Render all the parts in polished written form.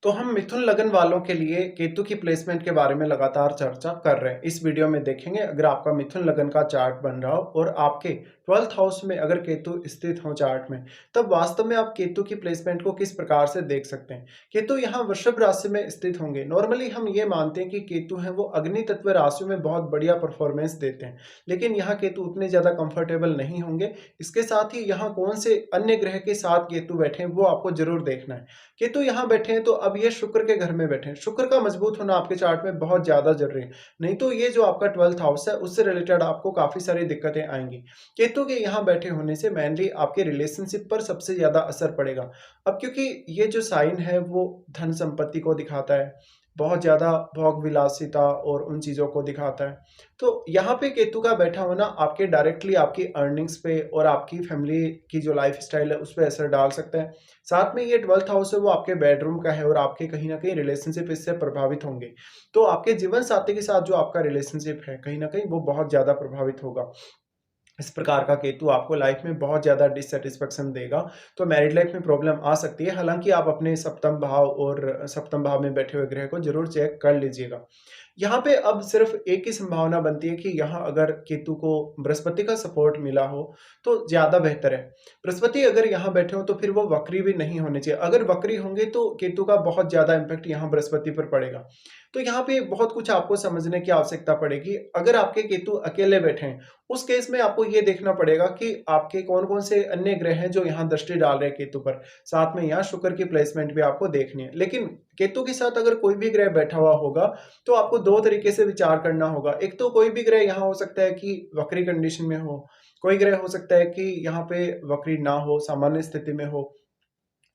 तो हम मिथुन लगन वालों के लिए केतु की प्लेसमेंट के बारे में लगातार चर्चा कर रहे हैं। इस वीडियो में देखेंगे अगर आपका मिथुन लगन का चार्ट बन रहा हो और आपके 12th हाउस में अगर केतु स्थित हो चार्ट में, तब वास्तव में आप केतु की प्लेसमेंट को किस प्रकार से देख सकते हैं। केतु यहाँ वृषभ राशि में स्थित होंगे। नॉर्मली हम ये मानते हैं कि केतु है वो अग्नि तत्व राशियों में बहुत बढ़िया परफॉर्मेंस देते हैं, लेकिन यहाँ केतु उतने ज्यादा कंफर्टेबल नहीं होंगे। इसके साथ ही यहाँ कौन से अन्य ग्रह के साथ केतु बैठे हैं वो आपको जरूर देखना है। केतु यहाँ बैठे हैं तो अब ये शुक्र के घर में बैठे हैं। शुक्र का मजबूत होना आपके चार्ट में बहुत ज्यादा जरूरी है, नहीं तो ये जो आपका 12th हाउस है उससे रिलेटेड आपको काफी सारी दिक्कतें आएंगी। केतु के यहाँ बैठे होने से मेनली आपके रिलेशनशिप पर सबसे ज्यादा असर पड़ेगा। अब क्योंकि ये जो साइन है वो धन संपत्ति को दिखाता है, बहुत ज्यादा भोग विलासिता और उन चीजों को दिखाता है। तो यहाँ पे केतु का बैठा होना आपके डायरेक्टली आपकी अर्निंग्स पे और आपकी फैमिली की जो लाइफ स्टाइल है उस पर असर डाल सकता है। साथ में ये 12th हाउस है वो आपके बेडरूम का है और आपके कहीं ना कहीं रिलेशनशिप इससे प्रभावित होंगे। तो आपके जीवन साथी के साथ जो आपका रिलेशनशिप है कहीं ना कहीं वो बहुत ज्यादा प्रभावित होगा। इस प्रकार का केतु आपको लाइफ में बहुत ज़्यादा डिससैटिस्फैक्शन देगा, तो मैरिड लाइफ में प्रॉब्लम आ सकती है। हालाँकि आप अपने सप्तम भाव और सप्तम भाव में बैठे हुए ग्रह को ज़रूर चेक कर लीजिएगा। यहाँ पे अब सिर्फ़ एक ही संभावना बनती है कि यहाँ अगर केतु को बृहस्पति का सपोर्ट मिला हो, तो ज़्यादा बेहतर है। बृहस्पति अगर यहाँ बैठे हो तो फिर वो वक्री भी नहीं होने चाहिए। अगर वक्री होंगे तो केतु का बहुत ज़्यादा इम्पैक्ट यहाँ बृहस्पति पर पड़ेगा। तो यहाँ पे बहुत कुछ आपको समझने की आवश्यकता पड़ेगी। अगर आपके केतु अकेले बैठे हैं, उस केस में आपको ये देखना पड़ेगा कि आपके कौन-कौन से अन्य ग्रह हैं जो यहाँ दृष्टि डाल रहे हैं केतु पर। साथ में यहाँ शुक्र की प्लेसमेंट भी आपको देखनी है। लेकिन केतु के साथ अगर कोई भी ग्रह बैठा हुआ होगा, तो आपको 2 तरीके से विचार करना होगा। एक तो कोई भी ग्रह यहाँ हो सकता है कि वक्री कंडीशन में हो, कोई ग्रह हो सकता है कि यहाँ पे वक्री ना हो, सामान्य स्थिति में हो।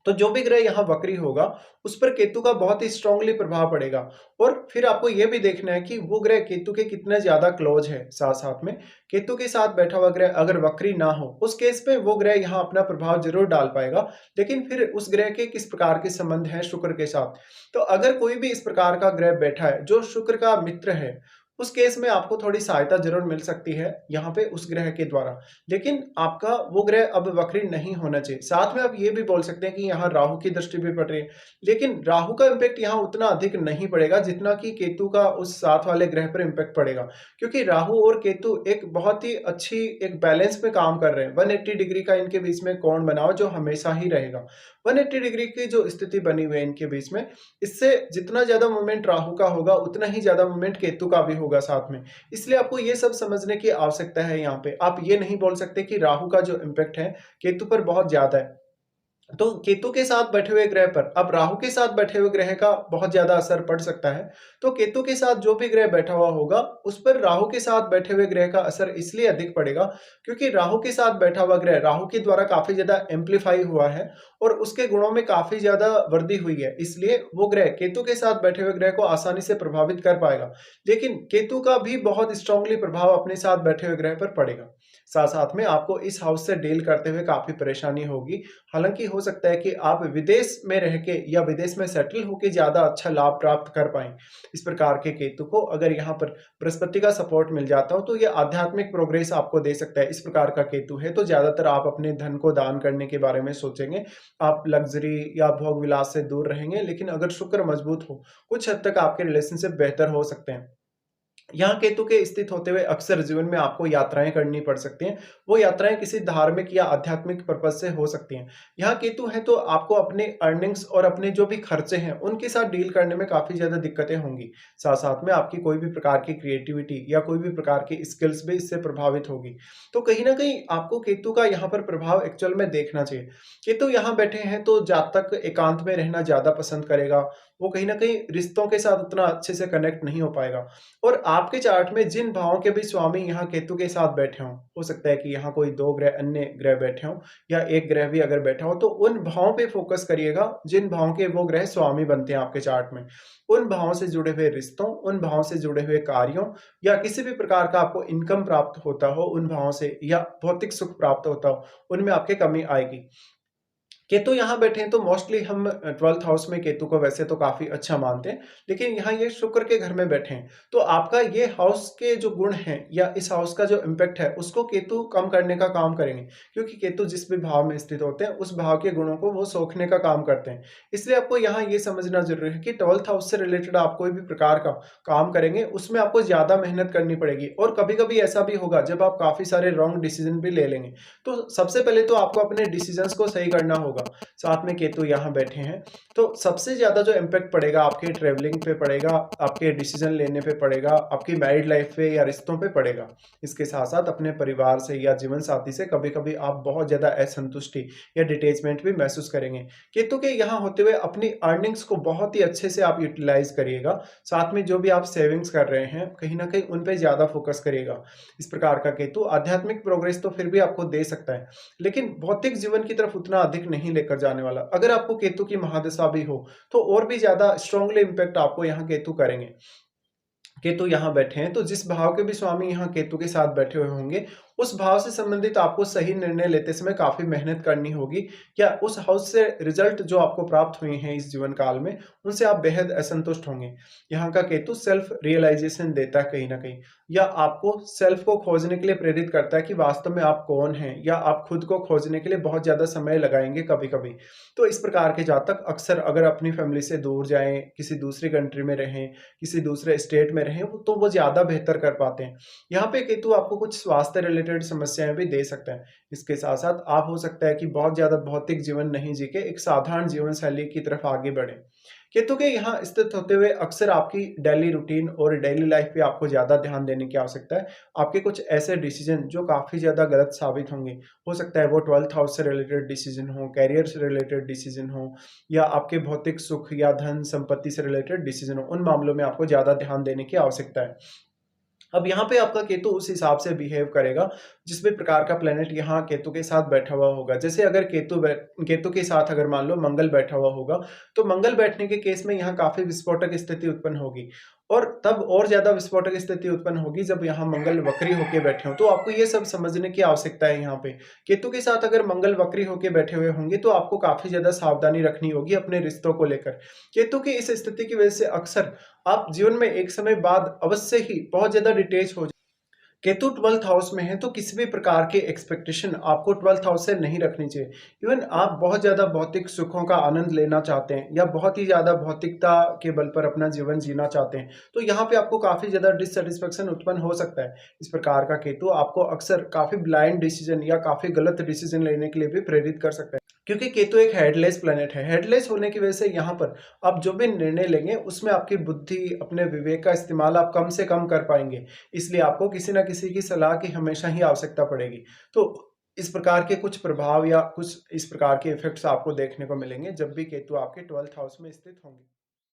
तो जो भी ग्रह यहाँ वक्री होगा, उस पर केतु का बहुत ही स्ट्रांगली प्रभाव पड़ेगा। और फिर आपको ये भी देखना है कि वो ग्रह केतु के कितने ज्यादा क्लोज है। साथ साथ में केतु के साथ बैठा हुआ ग्रह अगर वक्री ना हो, उस केस में वो ग्रह यहाँ अपना प्रभाव जरूर डाल पाएगा, लेकिन फिर उस ग्रह के किस प्रकार के संबंध है शुक्र के साथ। तो अगर कोई भी इस प्रकार का ग्रह बैठा है जो शुक्र का मित्र है, उस केस में आपको थोड़ी सहायता जरूर मिल सकती है यहाँ पे उस ग्रह के द्वारा। लेकिन आपका वो ग्रह अब वक्री नहीं होना चाहिए। साथ में आप ये भी बोल सकते हैं कि यहाँ राहु की दृष्टि भी पड़ रही है, लेकिन राहु का इम्पैक्ट यहाँ उतना अधिक नहीं पड़ेगा जितना कि केतु का उस साथ वाले ग्रह पर इम्पैक्ट पड़ेगा। क्योंकि राहु और केतु एक बहुत ही अच्छी एक बैलेंस में काम कर रहे हैं। 180 डिग्री का इनके बीच में कोण बना हुआ जो हमेशा ही रहेगा। 180 डिग्री की जो स्थिति बनी हुई है इनके बीच में, इससे जितना ज्यादा मूवमेंट राहु का होगा उतना ही ज्यादा मूवमेंट केतु का भी होगा साथ में। इसलिए आपको ये सब समझने की आवश्यकता है। यहाँ पे आप ये नहीं बोल सकते कि राहु का जो इम्पैक्ट है केतु पर बहुत ज्यादा है। तो केतु के साथ बैठे हुए ग्रह पर अब राहु के साथ बैठे हुए ग्रह का बहुत ज्यादा असर पड़ सकता है। तो केतु के साथ जो भी ग्रह बैठा हुआ होगा उस पर राहु के साथ बैठे हुए ग्रह का असर इसलिए अधिक पड़ेगा क्योंकि राहु के साथ बैठा हुआ ग्रह राहु के द्वारा काफी ज्यादा एम्पलीफाई हुआ है और उसके गुणों में काफी ज्यादा वृद्धि हुई है। इसलिए वो ग्रह केतु के साथ बैठे हुए ग्रह को आसानी से प्रभावित कर पाएगा। लेकिन केतु का भी बहुत स्ट्रांगली प्रभाव अपने साथ बैठे हुए ग्रह पर पड़ेगा। साथ साथ में आपको इस हाउस से डील करते हुए काफी परेशानी होगी। हालांकि हो सकता है कि आप विदेश में रह के या विदेश में सेटल होकर ज्यादा अच्छा लाभ प्राप्त कर पाएं। इस प्रकार के केतु को अगर यहाँ पर बृहस्पति का सपोर्ट मिल जाता हो तो ये आध्यात्मिक प्रोग्रेस आपको दे सकता है। इस प्रकार का केतु है तो ज्यादातर आप अपने धन को दान करने के बारे में सोचेंगे, आप लग्जरी या भोग विलास से दूर रहेंगे। लेकिन अगर शुक्र मजबूत हो, कुछ हद तक आपके रिलेशनशिप बेहतर हो सकते हैं। यहाँ केतु के स्थित होते हुए अक्सर जीवन में आपको यात्राएं करनी पड़ सकती हैं। वो यात्राएं किसी धार्मिक या आध्यात्मिक पर्पज से हो सकती हैं। यहाँ केतु है तो आपको अपने अर्निंग्स और अपने जो भी खर्चे हैं उनके साथ डील करने में काफी ज्यादा दिक्कतें होंगी। साथ साथ में आपकी कोई भी प्रकार की क्रिएटिविटी या कोई भी प्रकार की स्किल्स भी इससे प्रभावित होगी। तो कहीं ना कहीं आपको केतु का यहाँ पर प्रभाव एक्चुअल में देखना चाहिए। केतु यहाँ बैठे हैं तो जातक एकांत में रहना ज्यादा पसंद करेगा। वो कहीं ना कहीं रिश्तों के साथ उतना अच्छे से कनेक्ट नहीं हो पाएगा। और आपके चार्ट में जिन भावों के भी स्वामी यहाँ केतु के साथ बैठे हों, हो सकता है कि यहाँ कोई 2 ग्रह अन्य ग्रह बैठे हों या एक ग्रह भी अगर बैठा हो, तो उन भावों पे फोकस करिएगा जिन भावों के वो ग्रह स्वामी बनते हैं आपके चार्ट में। उन भावों से जुड़े हुए रिश्तों, उन भावों से जुड़े हुए कार्यों या किसी भी प्रकार का आपको इनकम प्राप्त होता हो उन भावों से या भौतिक सुख प्राप्त होता हो, उनमें आपके कमी आएगी। केतु यहाँ बैठे हैं तो मोस्टली हम 12th हाउस में केतु को वैसे तो काफ़ी अच्छा मानते हैं, लेकिन यहाँ ये शुक्र के घर में बैठे हैं, तो आपका ये हाउस के जो गुण हैं या इस हाउस का जो इम्पैक्ट है, उसको केतु कम करने का काम करेंगे। क्योंकि केतु जिस भी भाव में स्थित होते हैं, उस भाव के गुणों को वो सोखने का काम करते हैं। इसलिए आपको यहाँ ये समझना ज़रूरी है कि 12th हाउस से रिलेटेड आप कोई भी प्रकार का काम करेंगे, उसमें आपको ज़्यादा मेहनत करनी पड़ेगी और कभी-कभी ऐसा भी होगा जब आप काफ़ी सारे रॉन्ग डिसीज़न भी ले लेंगे। तो सबसे पहले तो आपको अपने डिसीज़न्स को सही करना होगा। साथ में केतु यहाँ बैठे हैं, तो सबसे ज़्यादा जो इम्पैक्ट पड़ेगा आपके ट्रैवलिंग पे पड़ेगा, आपके डिसीजन लेने पे पड़ेगा, आपकी मैरिड लाइफ पे या रिश्तों पे पड़ेगा। इसके साथ-साथ अपने परिवार से या जीवन साथी से कभी-कभी आप बहुत ज़्यादा असंतुष्टि या डिटैचमेंट भी महसूस करेंगे। केतु के यहाँ होते हुए अपनी अर्निंग्स को बहुत ही अच्छे से आप यूटिलाइज़ करिएगा। साथ में जो भी आप सेविंग्स कर रहे हैं, कहीं न कहीं उन पे ज़्यादा फोकस करिएगा। इस प्रकार का केतु आध्यात्मिक प्रोग्रेस तो फिर भी आपको दे सकता है, लेकिन भौतिक जीवन की तरफ उतना अधिक नहीं लेकर जाने वाला। अगर आपको केतु की महादशा भी हो, तो और भी ज़्यादा स्ट्रांगली इम्पैक्ट आपको यहाँ केतु करेंगे। केतु यहाँ बैठे हैं, तो जिस भाव के भी स्वामी यहाँ केतु के साथ बैठे हुए होंगे, उस भाव से संबंधित आपको सही निर्णय लेते समय काफ़ी मेहनत करनी होगी या उस हाउस से रिज़ल्ट जो आपको प्राप्त हुए हैं इस जीवन काल में, उनसे आप बेहद असंतुष्ट होंगे। यहाँ का केतु सेल्फ रियलाइज़ेशन देता है कहीं न कहीं या आपको सेल्फ को खोजने के लिए प्रेरित करता है कि वास्तव में आप कौन हैं या आप खुद को खोजने के लिए बहुत ज़्यादा समय लगाएँगे कभी-कभी। तो इस प्रकार के जातक अक्सर अगर अपनी फैमिली से दूर जाएँ, किसी दूसरी कंट्री में रहें, किसी दूसरे स्टेट में रहें, तो वो ज़्यादा बेहतर कर पाते हैं। यहाँ पे केतु आपको कुछ स्वास्थ्य रिलेटेड समस्याएँ भी दे सकता है। इसके साथ-साथ आप हो सकता है कि बहुत ज़्यादा भौतिक जीवन नहीं जी के एक साधारण जीवन शैली की तरफ आगे बढ़ें। केतु के यहाँ स्थित होते हुए अक्सर आपकी डेली रूटीन और डेली लाइफ पे आपको ज़्यादा ध्यान देने की आवश्यकता है। आपके कुछ ऐसे डिसीज़न जो काफ़ी ज़्यादा गलत साबित होंगे, हो सकता है वो 12th हाउस से रिलेटेड डिसीज़न हो, करियर से रिलेटेड डिसीज़न हो या आपके भौतिक सुख या धन संपत्ति से रिलेटेड डिसीज़न हो, उन मामलों में आपको ज़्यादा ध्यान देने की आवश्यकता है। अब यहाँ पे आपका केतु उस हिसाब से बिहेव करेगा, जिस भी प्रकार का प्लैनेट यहाँ केतु के साथ बैठा हुआ होगा। जैसे अगर केतु के साथ अगर मान लो मंगल बैठा हुआ होगा, तो मंगल बैठने के केस में यहाँ काफ़ी विस्फोटक स्थिति उत्पन्न होगी और तब और ज़्यादा विस्फोटक स्थिति उत्पन्न होगी जब यहाँ मंगल वक्री होके बैठे हों। तो आपको ये सब समझने की आवश्यकता है यहाँ पे। केतु के साथ अगर मंगल वक्री होके बैठे हुए होंगे, तो आपको काफ़ी ज़्यादा सावधानी रखनी होगी अपने रिश्तों को लेकर। केतु की इस स्थिति की वजह से अक्सर आप जीवन में एक समय बाद अवश्य ही बहुत ज़्यादा डिटैच हो केतु 12th हाउस में है, तो किसी भी प्रकार के एक्सपेक्टेशन आपको 12th हाउस से नहीं रखनी चाहिए। इवन आप बहुत ज़्यादा भौतिक सुखों का आनंद लेना चाहते हैं या बहुत ही ज़्यादा भौतिकता के बल पर अपना जीवन जीना चाहते हैं, तो यहाँ पे आपको काफ़ी ज़्यादा डिससैटिस्फैक्शन उत्पन्न हो सकता है। इस प्रकार का केतु आपको अक्सर काफ़ी ब्लाइंड डिसीजन या काफ़ी गलत डिसीजन लेने के लिए भी प्रेरित कर सकता है। क्योंकि केतु एक हेडलेस प्लैनेट है। हेडलेस होने की वजह से यहाँ पर आप जो भी निर्णय लेंगे, उसमें आपकी बुद्धि, अपने विवेक का इस्तेमाल आप कम से कम कर पाएँगे। इसलिए आपको किसी न किसी की सलाह की हमेशा ही आवश्यकता पड़ेगी। तो इस प्रकार के कुछ प्रभाव या कुछ इस प्रकार के इफ़ेक्ट्स आपको देखने को मिलेंगे जब भी केतु आपके 12th हाउस में स्थित होंगे।